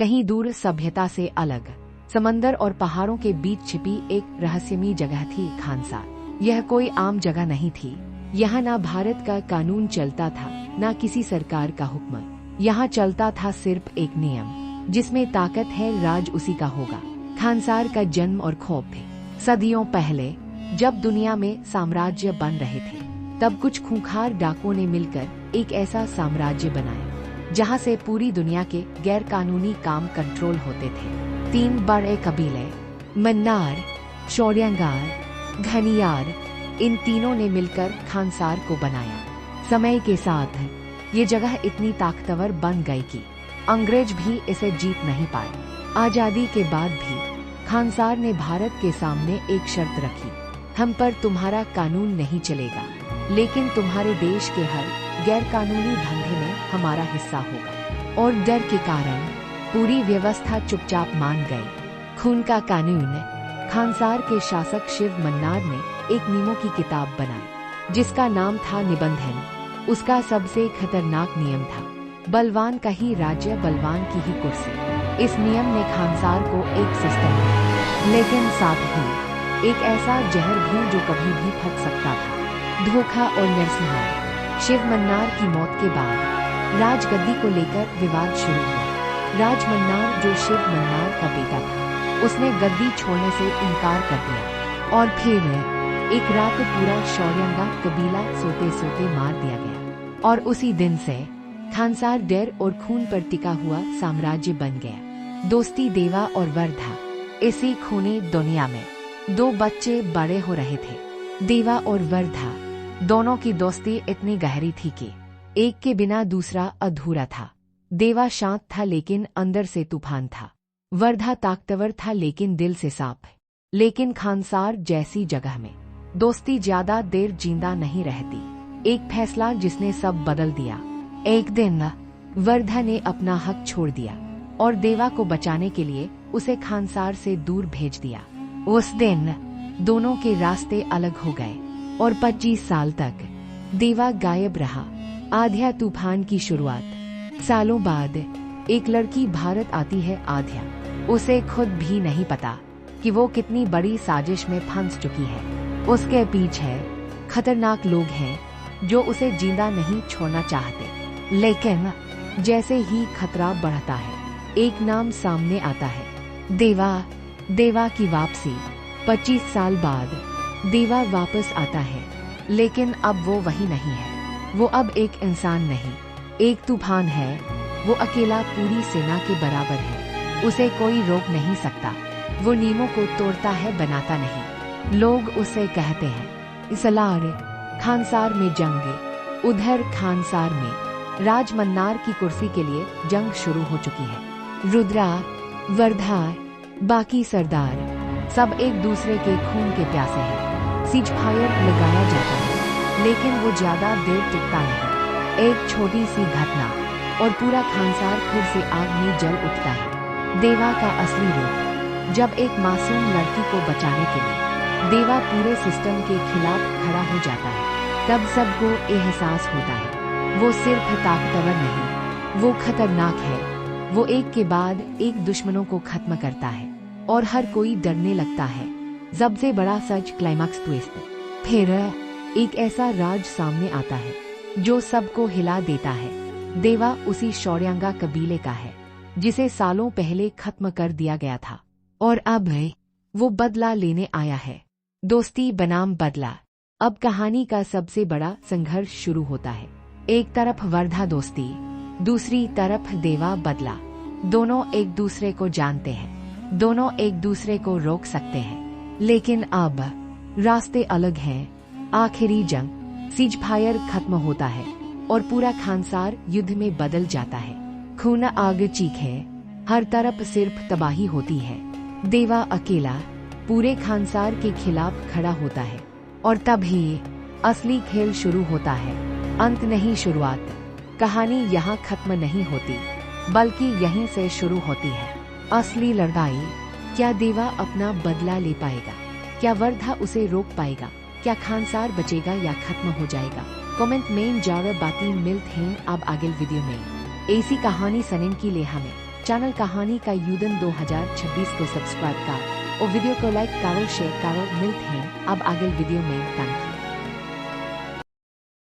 कहीं दूर सभ्यता से अलग, समंदर और पहाड़ों के बीच छिपी एक रहस्यमयी जगह थी खानसार। यह कोई आम जगह नहीं थी। यहाँ ना भारत का कानून चलता था, ना किसी सरकार का हुक्म। यहाँ चलता था सिर्फ एक नियम, जिसमें ताकत है राज उसी का होगा। खानसार का जन्म और खौफ थे। सदियों पहले जब दुनिया में साम्राज्य बन रहे थे, तब कुछ खूंखार डाकुओं ने मिलकर एक ऐसा साम्राज्य बनाया जहां से पूरी दुनिया के गैर कानूनी काम कंट्रोल होते थे। 3 बड़े कबीले, मन्नार, शौर्यंगार, घनियार, इन तीनों ने मिलकर खानसार को बनाया। समय के साथ ये जगह इतनी ताकतवर बन गई कि अंग्रेज भी इसे जीत नहीं पाए। आजादी के बाद भी खानसार ने भारत के सामने एक शर्त रखी, हम पर तुम्हारा कानून नहीं चलेगा, लेकिन तुम्हारे देश के हर गैर कानूनी धंधे में हमारा हिस्सा होगा। और डर के कारण पूरी व्यवस्था चुपचाप मान गई। खून का कानून। खानसार के शासक शिव मन्नार ने एक नियमों की किताब बनाई, जिसका नाम था निबंधन। उसका सबसे खतरनाक नियम था, बलवान का ही राज्य, बलवान की ही कुर्सी। इस नियम ने खानसार को एक सिस्टम दिया, लेकिन साथ ही एक ऐसा जहर भी जो कभी भी फट सकता था, धोखा और नरसंहार। शिव मन्नार की मौत के बाद राजगद्दी को लेकर विवाद शुरू हुआ। राज मन्नार, जो शिव मन्नार का बेटा था, उसने गद्दी छोड़ने से इनकार कर दिया और फिर एक रात पूरा शौर्यंगा कबीला सोते सोते मार दिया गया। और उसी दिन से खानसार डर और खून पर टिका हुआ साम्राज्य बन गया। दोस्ती। देवा और वर्धा। इसी खूनी दुनिया में 2 बच्चे बड़े हो रहे थे। देवा और वर्धा दोनों की दोस्ती इतनी गहरी थी कि एक के बिना दूसरा अधूरा था। देवा शांत था लेकिन अंदर से तूफान था। वर्धा ताकतवर था लेकिन दिल से साफ। लेकिन खानसार जैसी जगह में दोस्ती ज्यादा देर जिंदा नहीं रहती। एक फैसला जिसने सब बदल दिया। एक दिन वर्धा ने अपना हक छोड़ दिया और देवा को बचाने के लिए उसे खानसार से दूर भेज दिया। उस दिन दोनों के रास्ते अलग हो गए और 25 साल तक देवा गायब रहा। आध्या तूफान की शुरुआत। सालों बाद एक लड़की भारत आती है। आध्या, उसे खुद भी नहीं पता कि वो कितनी बड़ी साजिश में फंस चुकी है। उसके पीछे खतरनाक लोग हैं जो उसे जिंदा नहीं छोड़ना चाहते। लेकिन जैसे ही खतरा बढ़ता है, एक नाम सामने आता है, देवा। देवा की वापसी। 25 साल बाद देवा वापस आता है, लेकिन अब वो वही नहीं है। वो अब एक इंसान नहीं, एक तूफान है। वो अकेला पूरी सेना के बराबर है। उसे कोई रोक नहीं सकता। वो नियमों को तोड़ता है, बनाता नहीं। लोग उसे कहते हैं सलार। खानसार में जंग। उधर खानसार में राज मन्नार की कुर्सी के लिए जंग शुरू हो चुकी है। रुद्रा, वर्धा, बाकी सरदार सब एक दूसरे के खून के प्यासे हैं। सीज फायर लगाया जाता है, लेकिन वो ज्यादा देर टिकता नहीं। एक छोटी सी घटना और पूरा खानसार फिर से आग में जल उठता है। देवा का असली रूप। जब एक मासूम लड़की को बचाने के लिए देवा पूरे सिस्टम के खिलाफ खड़ा हो जाता है, तब सबको एहसास होता है वो सिर्फ ताकतवर नहीं, वो खतरनाक है। वो एक के बाद एक दुश्मनों को खत्म करता है और हर कोई डरने लगता है। सबसे बड़ा सच, क्लाइमैक्स ट्विस्ट। फिर एक ऐसा राज सामने आता है जो सबको हिला देता है। देवा उसी शौर्यंगा कबीले का है जिसे सालों पहले खत्म कर दिया गया था, और अब वो बदला लेने आया है। दोस्ती बनाम बदला। अब कहानी का सबसे बड़ा संघर्ष शुरू होता है। एक तरफ वर्धा दोस्ती, दूसरी तरफ देवा बदला। दोनों एक दूसरे को जानते हैं, दोनों एक दूसरे को रोक सकते हैं, लेकिन अब रास्ते अलग हैं। आखिरी जंग। सीज फायर खत्म होता है और पूरा खानसार युद्ध में बदल जाता है। खून, आग, चीखे, हर तरफ सिर्फ तबाही होती है। देवा अकेला पूरे खानसार के खिलाफ खड़ा होता है और तभी असली खेल शुरू होता है। अंत नहीं, शुरुआत। कहानी यहाँ खत्म नहीं होती, बल्कि यहीं से शुरू होती है असली लड़ाई। क्या देवा अपना बदला ले पाएगा? क्या वर्धा उसे रोक पाएगा? क्या खानसार बचेगा या खत्म हो जाएगा? कमेंट में जरूर बातें मिलते हैं अब आगे वीडियो में। ऐसी कहानी सुनने के लिए हमें चैनल कहानी का यूदन 2026 को सब्सक्राइब कर और वीडियो को लाइक करो शेयर करो। मिलते हैं अब अगले वीडियो में। Thank you.